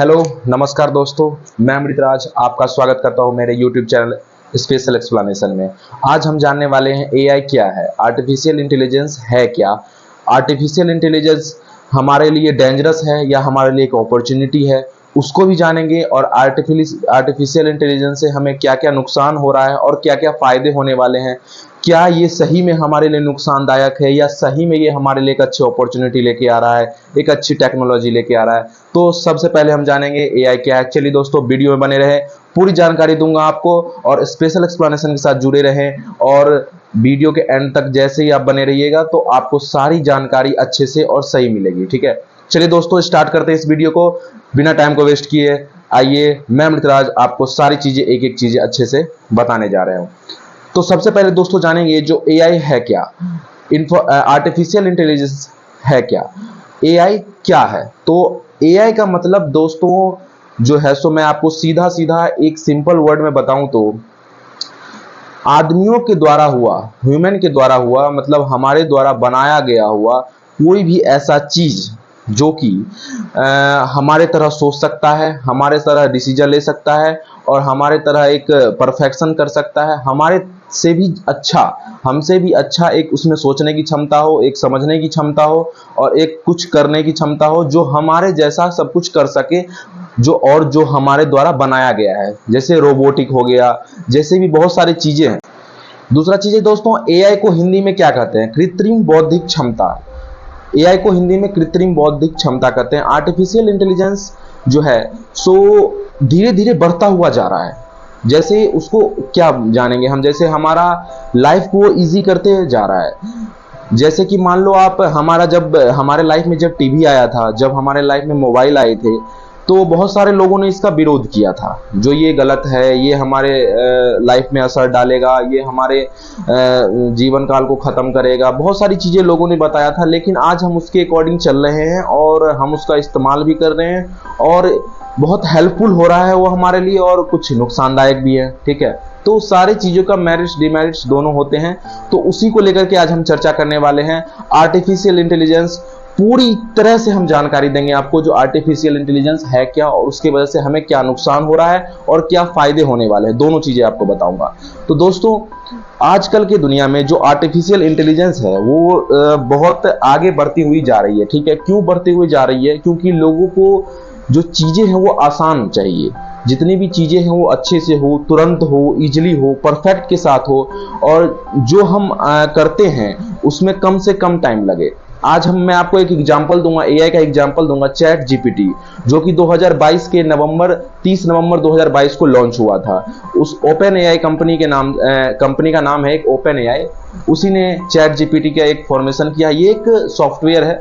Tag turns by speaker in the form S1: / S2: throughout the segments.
S1: Hello नमस्कार दोस्तों, मैं अमृतराज आपका स्वागत करता हूं मेरे यूट्यूब चैनल स्पेशल एक्सप्लेनेशन में। आज हम जानने वाले हैं एआई क्या है, आर्टिफिशियल इंटेलिजेंस है क्या, आर्टिफिशियल इंटेलिजेंस हमारे लिए डेंजरस है या हमारे लिए एक अपॉर्चुनिटी है, उसको भी जानेंगे। और आर्टिफिशियल इंटेलिजेंस से हमें क्या क्या नुकसान हो रहा है और क्या क्या फ़ायदे होने वाले हैं, क्या ये सही में हमारे लिए नुकसानदायक है या सही में ये हमारे लिए एक अच्छी अपॉर्चुनिटी लेके आ रहा है, एक अच्छी टेक्नोलॉजी लेके आ रहा है। तो सबसे पहले हम जानेंगे एआई क्या है। चलिए दोस्तों, वीडियो में बने रहे, पूरी जानकारी दूंगा आपको और स्पेशल एक्सप्लेनेशन के साथ जुड़े रहें। और वीडियो के एंड तक जैसे ही आप बने रहिएगा तो आपको सारी जानकारी अच्छे से और सही मिलेगी, ठीक है। चलिए दोस्तों, स्टार्ट करते हैं इस वीडियो को बिना टाइम को वेस्ट किए। आइए, मैं अमृतराज आपको सारी चीजें एक एक चीजें अच्छे से बताने जा रहा हूं। तो सबसे पहले दोस्तों जानेंगे जो एआई है क्या, आर्टिफिशियल इंटेलिजेंस है क्या, एआई क्या है। तो एआई का मतलब दोस्तों जो है, सो मैं आपको सीधा सीधा एक सिंपल वर्ड में बताऊं तो आदमियों के द्वारा हुआ, ह्यूमन के द्वारा हुआ, मतलब हमारे द्वारा बनाया गया हुआ कोई भी ऐसा चीज जो कि हमारे तरह सोच सकता है, हमारे तरह डिसीजन ले सकता है और हमारे तरह एक परफेक्शन कर सकता है, हमारे से भी अच्छा, हमसे भी अच्छा एक उसमें सोचने की क्षमता हो, एक समझने की क्षमता हो और एक कुछ करने की क्षमता हो, जो हमारे जैसा सब कुछ कर सके, जो हमारे द्वारा बनाया गया है। जैसे रोबोटिक हो गया, जैसे भी बहुत सारी चीजें हैं। दूसरा चीज है दोस्तों, एआई को हिंदी में क्या कहते हैं, कृत्रिम बौद्धिक क्षमता। एआई को हिंदी में कृत्रिम बौद्धिक क्षमता कहते हैं। आर्टिफिशियल इंटेलिजेंस जो है सो धीरे धीरे बढ़ता हुआ जा रहा है। जैसे उसको क्या जानेंगे हम, जैसे हमारा लाइफ को इजी करते जा रहा है। जैसे कि मान लो आप, हमारे लाइफ में जब टीवी आया था, जब हमारे लाइफ में मोबाइल आए थे, तो बहुत सारे लोगों ने इसका विरोध किया था, जो ये गलत है, ये हमारे लाइफ में असर डालेगा, ये हमारे जीवन काल को ख़त्म करेगा, बहुत सारी चीज़ें लोगों ने बताया था। लेकिन आज हम उसके अकॉर्डिंग चल रहे हैं और हम उसका इस्तेमाल भी कर रहे हैं और बहुत हेल्पफुल हो रहा है वो हमारे लिए, और कुछ नुकसानदायक भी है, ठीक है। तो सारी चीज़ों का मेरिट्स डिमेरिट्स दोनों होते हैं, तो उसी को लेकर के आज हम चर्चा करने वाले हैं। आर्टिफिशियल इंटेलिजेंस पूरी तरह से हम जानकारी देंगे आपको, जो आर्टिफिशियल इंटेलिजेंस है क्या और उसके वजह से हमें क्या नुकसान हो रहा है और क्या फायदे होने वाले हैं, दोनों चीजें आपको बताऊंगा। तो दोस्तों, आजकल की दुनिया में जो आर्टिफिशियल इंटेलिजेंस है वो बहुत आगे बढ़ती हुई जा रही है, ठीक है। क्यों बढ़ती हुई जा रही है? क्योंकि लोगों को जो चीजें हैं वो आसान चाहिए, जितनी भी चीजें हैं वो अच्छे से हो, तुरंत हो, इजीली हो, परफेक्ट के साथ हो, और जो हम करते हैं उसमें कम से कम टाइम लगे। आज मैं आपको एक एग्जांपल दूंगा, एआई का एग्जांपल दूंगा, चैट जीपीटी, जो कि 2022 के 30 नवंबर 2022 को लॉन्च हुआ था। उस ओपन एआई कंपनी का नाम है एक ओपन एआई, उसी ने चैट जीपीटी का एक फॉर्मेशन किया। ये एक सॉफ्टवेयर है।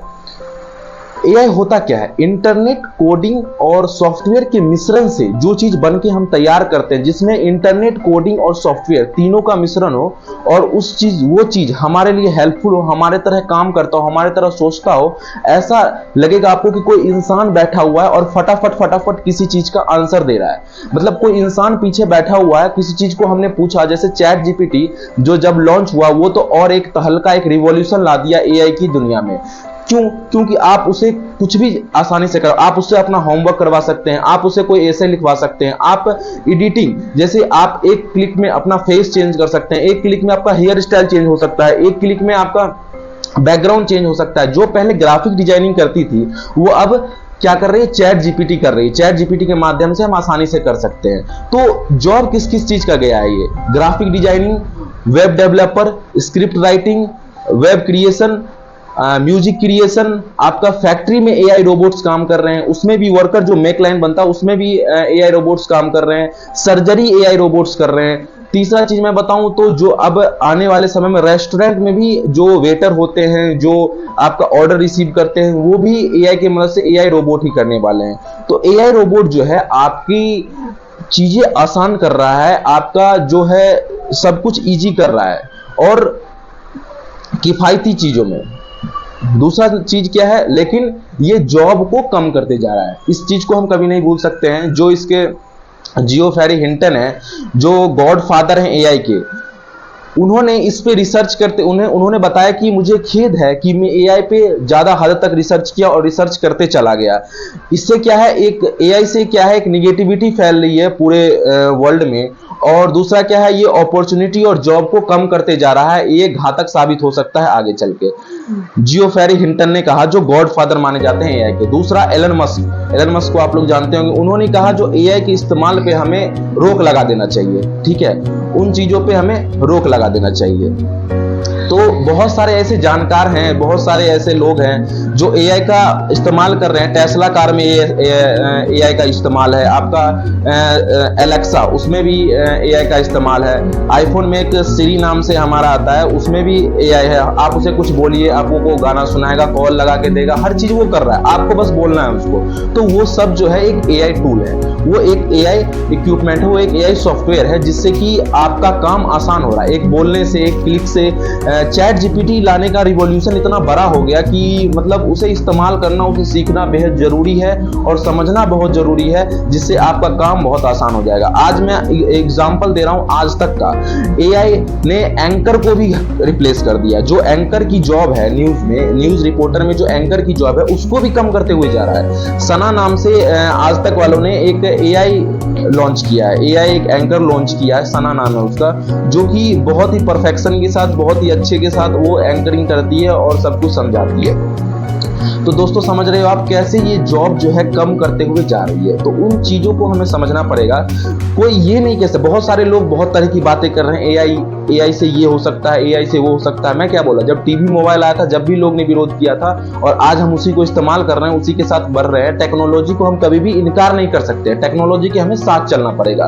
S1: एआई होता क्या है? इंटरनेट कोडिंग और सॉफ्टवेयर के मिश्रण से जो चीज बन के हम तैयार करते हैं, जिसमें इंटरनेट कोडिंग और सॉफ्टवेयर तीनों का मिश्रण हो और वो चीज हमारे लिए हेल्पफुल हो, हमारे तरह काम करता हो, हमारे तरह सोचता हो, ऐसा लगेगा आपको कि कोई इंसान बैठा हुआ है और फटाफट किसी चीज का आंसर दे रहा है। मतलब कोई इंसान पीछे बैठा हुआ है, किसी चीज को हमने पूछा, जैसे चैट जीपीटी जो जब लॉन्च हुआ वो तो और एक तहलका, एक रिवॉल्यूशन ला दिया एआई की दुनिया में। क्योंकि आप उसे कुछ भी आसानी से कर, आप उससे अपना होमवर्क करवा सकते हैं, आप उसे कोई ऐसे लिखवा सकते हैं, आप एडिटिंग, जैसे आप एक क्लिक में अपना फेस चेंज कर सकते हैं, एक क्लिक में आपका हेयर स्टाइल चेंज हो सकता है, एक क्लिक में आपका बैकग्राउंड चेंज हो सकता है। जो पहले ग्राफिक डिजाइनिंग करती थी वो अब क्या कर रही है? चैट जीपीटी कर रही है। चैट जीपीटी के माध्यम से हम आसानी से कर सकते हैं। तो जॉब किस किस चीज का गया है? ये graphic designing, web developer, script writing, web creation, music creation, आपका फैक्ट्री में एआई रोबोट्स काम कर रहे हैं, उसमें भी वर्कर जो मेक लाइन बनता है उसमें भी एआई रोबोट्स काम कर रहे हैं, सर्जरी एआई रोबोट्स कर रहे हैं। तीसरा चीज मैं बताऊं तो जो अब आने वाले समय में रेस्टोरेंट में भी जो वेटर होते हैं, जो आपका ऑर्डर रिसीव करते हैं, वो भी एआई की मदद से एआई रोबोट ही करने वाले हैं। तो एआई रोबोट जो है आपकी चीजें आसान कर रहा है, आपका जो है सब कुछ इजी कर रहा है और किफायती चीजों में। दूसरा चीज क्या है? लेकिन ये जॉब को कम करते जा रहा है, इस चीज को हम कभी नहीं भूल सकते हैं। जो इसके जियोफेरी हिंटन है, जो गॉड फादर हैं एआई के, उन्होंने इस पे रिसर्च करते उन्होंने बताया कि मुझे खेद है कि मैं एआई पे ज़्यादा हद तक रिसर्च किया और रिसर्च करते चला गया। इससे क्या है, एक एआई से क्या है, एक निगेटिविटी फैल रही है पूरे वर्ल्ड में, और दूसरा क्या है, ये अपॉर्चुनिटी और जॉब को कम करते जा रहा है। ये घातक साबित हो सकता है आगे चल के। जियोफेरी हिंटन ने कहा, जो गॉड फादर माने जाते हैं एआई के। दूसरा एलन मस्क को आप लोग जानते होंगे, उन्होंने कहा जो एआई के इस्तेमाल पे हमें रोक लगा देना चाहिए, ठीक है, उन चीजों पे हमें रोक लगा देना चाहिए। तो बहुत सारे ऐसे जानकार हैं, बहुत सारे ऐसे लोग हैं जो एआई का इस्तेमाल कर रहे हैं। टेस्ला कार में एआई का इस्तेमाल है, आपका एलेक्सा उसमें भी एआई का इस्तेमाल है, आईफोन में एक सिरी नाम से हमारा आता है उसमें भी एआई है। आप उसे कुछ बोलिए, आपको वो गाना सुनाएगा, कॉल लगा के देगा, हर चीज वो कर रहा है, आपको बस बोलना है उसको। तो वो सब जो है एक एआई टूल है, वो एक एआई इक्विपमेंट है, वो एक एआई सॉफ्टवेयर है जिससे कि आपका काम आसान हो रहा है। एक बोलने से, एक क्लिक से चैट जीपीटी लाने का रिवॉल्यूशन इतना बड़ा हो गया कि मतलब उसे इस्तेमाल करना, उसे सीखना बेहद जरूरी है और समझना बहुत जरूरी है, जिससे आपका काम बहुत आसान हो जाएगा। आज मैं एग्जांपल दे रहा हूं आज तक का, एआई ने एंकर को भी रिप्लेस कर दिया। जो एंकर की जॉब है न्यूज में, न्यूज रिपोर्टर में जो एंकर की जॉब है उसको भी कम करते हुए जा रहा है। सना नाम से आज तक वालों ने एक एआई लॉन्च किया है, एआई एक एंकर लॉन्च किया है, सना नाम है उसका, जो कि बहुत ही परफेक्शन के साथ, बहुत ही अच्छे के साथ वो एंकरिंग करती है और सब कुछ समझाती है। तो दोस्तों समझ रहे हो आप कैसे ये जॉब जो है कम करते हुए जा रही है। तो उन चीजों को हमें समझना पड़ेगा। कोई ये नहीं कह सकता, बहुत सारे लोग बहुत तरह की बातें कर रहे हैं, एआई से ये हो सकता है, एआई से वो हो सकता है। मैं क्या बोला, जब टीवी मोबाइल आया था जब भी लोग ने विरोध किया था, और आज हम उसी को इस्तेमाल कर रहे हैं, उसी के साथ बढ़ रहे हैं। टेक्नोलॉजी को हम कभी भी इनकार नहीं कर सकते, टेक्नोलॉजी के हमें साथ चलना पड़ेगा।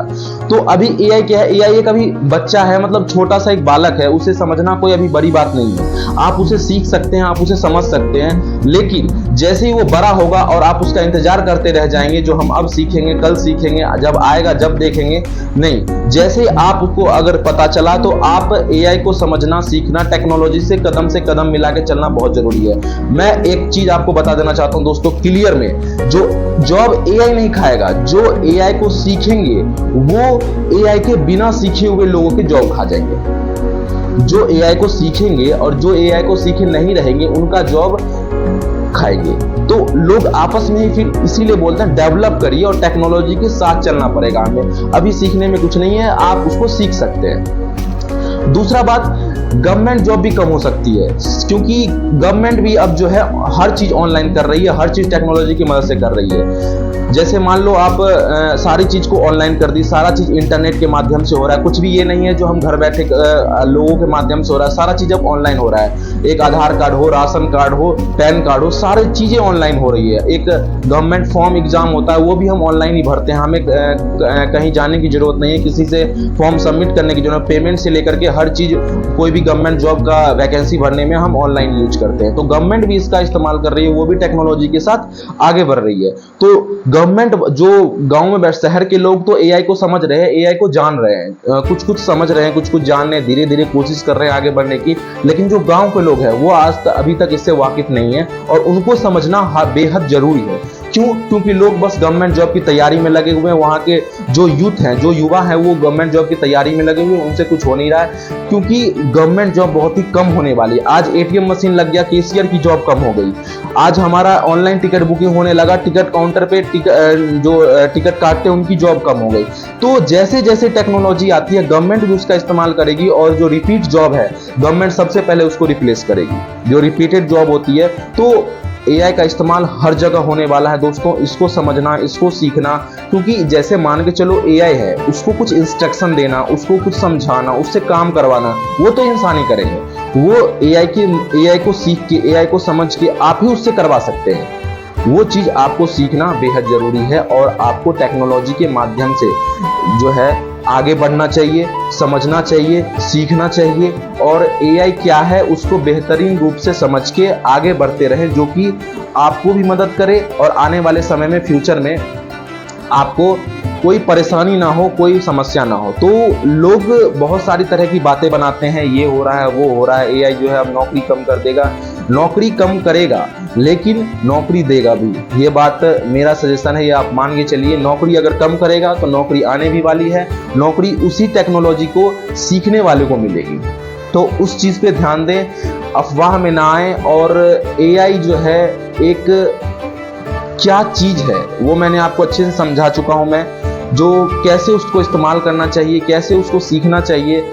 S1: तो अभी एआई क्या है, एआई एक अभी बच्चा है, मतलब छोटा सा एक बालक है, उसे समझना कोई अभी बड़ी बात नहीं है। आप उसे सीख सकते हैं, आप उसे समझ सकते हैं, लेकिन जैसे ही वो बड़ा होगा और आप उसका इंतजार करते रह जाएंगे, जो हम अब सीखेंगे, कल सीखेंगे, जब आएगा जब देखेंगे, नहीं। जैसे आपको अगर पता चला तो आप एआई को समझना, सीखना, टेक्नोलॉजी से कदम मिला के चलना बहुत जरूरी है। मैं एक चीज आपको बता देना चाहता हूं दोस्तों क्लियर में, जो जॉब एआई नहीं खाएगा, जो एआई को सीखेंगे वो एआई के बिना सीखे हुए लोगों के जॉब खा जाएंगे। जो एआई को सीखेंगे और जो एआई को सीखे नहीं रहेंगे उनका जॉब खाएंगे। तो लोग आपस में ही फिर इसीलिए बोलते हैं डेवलप करिए और टेक्नोलॉजी के साथ चलना पड़ेगा हमें। अभी सीखने में कुछ नहीं है, आप उसको सीख सकते हैं। दूसरा बात, गवर्नमेंट जॉब भी कम हो सकती है, क्योंकि गवर्नमेंट भी अब जो है हर चीज ऑनलाइन कर रही है, हर चीज टेक्नोलॉजी की मदद से कर रही है। जैसे मान लो आप सारी चीज को ऑनलाइन कर दी, सारा चीज इंटरनेट के माध्यम से हो रहा है, कुछ भी ये नहीं है जो हम घर बैठे लोगों के माध्यम से हो रहा है, सारा चीज अब ऑनलाइन हो रहा है। एक आधार कार्ड हो, राशन कार्ड हो, पैन कार्ड हो, सारी चीजें ऑनलाइन हो रही है। एक गवर्नमेंट फॉर्म एग्जाम होता है वो भी हम ऑनलाइन ही भरते हैं, हमें कहीं जाने की जरूरत नहीं है, किसी से फॉर्म सबमिट करने की जरूरत, पेमेंट से लेकर के हर चीज, कोई भी गवर्नमेंट जॉब का वैकेंसी भरने में हम ऑनलाइन यूज करते हैं। तो गवर्नमेंट भी इसका इस्तेमाल कर रही है, वो भी टेक्नोलॉजी के साथ आगे बढ़ रही है। तो गवर्नमेंट, जो गांव में बैठ, शहर के लोग तो एआई को समझ रहे हैं, एआई को जान रहे हैं, कुछ कुछ समझ रहे हैं, कुछ कुछ जानने, धीरे धीरे कोशिश कर रहे हैं आगे बढ़ने की। लेकिन जो गांव के लोग हैं वो अभी तक इससे वाकिफ नहीं है, और उनको समझना बेहद जरूरी है। क्यों? क्योंकि लोग बस गवर्नमेंट जॉब की तैयारी में लगे हुए हैं। वहाँ के जो यूथ हैं, जो युवा हैं, वो गवर्नमेंट जॉब की तैयारी में लगे हुए हैं, उनसे कुछ हो नहीं रहा है, क्योंकि गवर्नमेंट जॉब बहुत ही कम होने वाली है। आज एटीएम मशीन लग गया, कैशियर की जॉब कम हो गई। आज हमारा ऑनलाइन टिकट बुकिंग होने लगा, टिकट काउंटर पे जो टिकट काटते हैं उनकी जॉब कम हो गई। तो जैसे जैसे टेक्नोलॉजी आती है गवर्नमेंट भी उसका इस्तेमाल करेगी, और जो रिपीट जॉब है गवर्नमेंट सबसे पहले उसको रिप्लेस करेगी, जो रिपीटेड जॉब होती है। तो एआई का इस्तेमाल हर जगह होने वाला है दोस्तों, इसको समझना, इसको सीखना। क्योंकि जैसे मान के चलो एआई है, उसको कुछ इंस्ट्रक्शन देना, उसको कुछ समझाना, उससे काम करवाना, वो तो इंसान ही करेंगे। वो एआई को सीख के, एआई को समझ के आप ही उससे करवा सकते हैं। वो चीज आपको सीखना बेहद जरूरी है, और आपको टेक्नोलॉजी के माध्यम से जो है आगे बढ़ना चाहिए, समझना चाहिए, सीखना चाहिए, और एआई क्या है उसको बेहतरीन रूप से समझ के आगे बढ़ते रहें, जो कि आपको भी मदद करे और आने वाले समय में, फ्यूचर में आपको कोई परेशानी ना हो, कोई समस्या ना हो। तो लोग बहुत सारी तरह की बातें बनाते हैं, ये हो रहा है, वो हो रहा है, एआई जो है अब नौकरी कम कर देगा। नौकरी कम करेगा लेकिन नौकरी देगा भी, ये बात मेरा सजेशन है, ये आप मान के चलिए। नौकरी अगर कम करेगा तो नौकरी आने भी वाली है, नौकरी उसी टेक्नोलॉजी को सीखने वाले को मिलेगी। तो उस चीज़ पे ध्यान दें, अफवाह में ना आए। और एआई जो है एक क्या चीज़ है वो मैंने आपको अच्छे से समझा चुका हूँ मैं, जो कैसे उसको इस्तेमाल करना चाहिए, कैसे उसको सीखना चाहिए।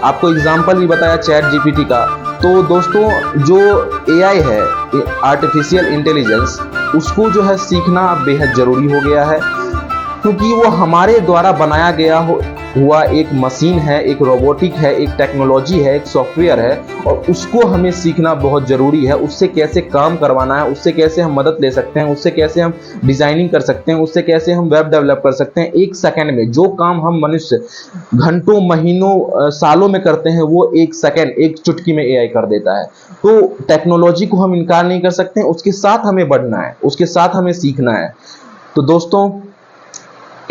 S1: आपको एग्जाम्पल भी बताया चैट जीपीटी का। तो दोस्तों जो एआई है, आर्टिफिशियल इंटेलिजेंस, उसको जो है सीखना बेहद ज़रूरी हो गया है, क्योंकि वो हमारे द्वारा बनाया गया हुआ एक मशीन है, एक रोबोटिक है, एक टेक्नोलॉजी है, एक सॉफ्टवेयर है, और उसको हमें सीखना बहुत ज़रूरी है। उससे कैसे काम करवाना है, उससे कैसे हम मदद ले सकते हैं, उससे कैसे हम डिज़ाइनिंग कर सकते हैं, उससे कैसे हम वेब डेवलप कर सकते हैं। एक सेकंड में जो काम हम मनुष्य घंटों, महीनों, सालों में करते हैं, वो एक सेकंड, एक चुटकी में एआई कर देता है। तो टेक्नोलॉजी को हम इनकार नहीं कर सकते, उसके साथ हमें बढ़ना है, उसके साथ हमें सीखना है। तो दोस्तों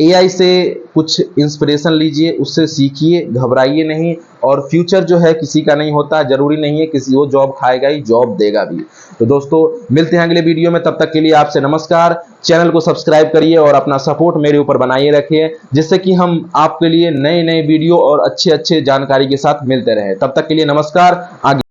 S1: एआई से कुछ इंस्पिरेशन लीजिए, उससे सीखिए, घबराइए नहीं। और फ्यूचर जो है किसी का नहीं होता, जरूरी नहीं है किसी वो जॉब खाएगा ही, जॉब देगा भी। तो दोस्तों मिलते हैं अगले वीडियो में, तब तक के लिए आपसे नमस्कार। चैनल को सब्सक्राइब करिए और अपना सपोर्ट मेरे ऊपर बनाए रखिए, जिससे कि हम आपके लिए नए नए वीडियो और अच्छे अच्छे जानकारी के साथ मिलते रहें। तब तक के लिए नमस्कार। आगे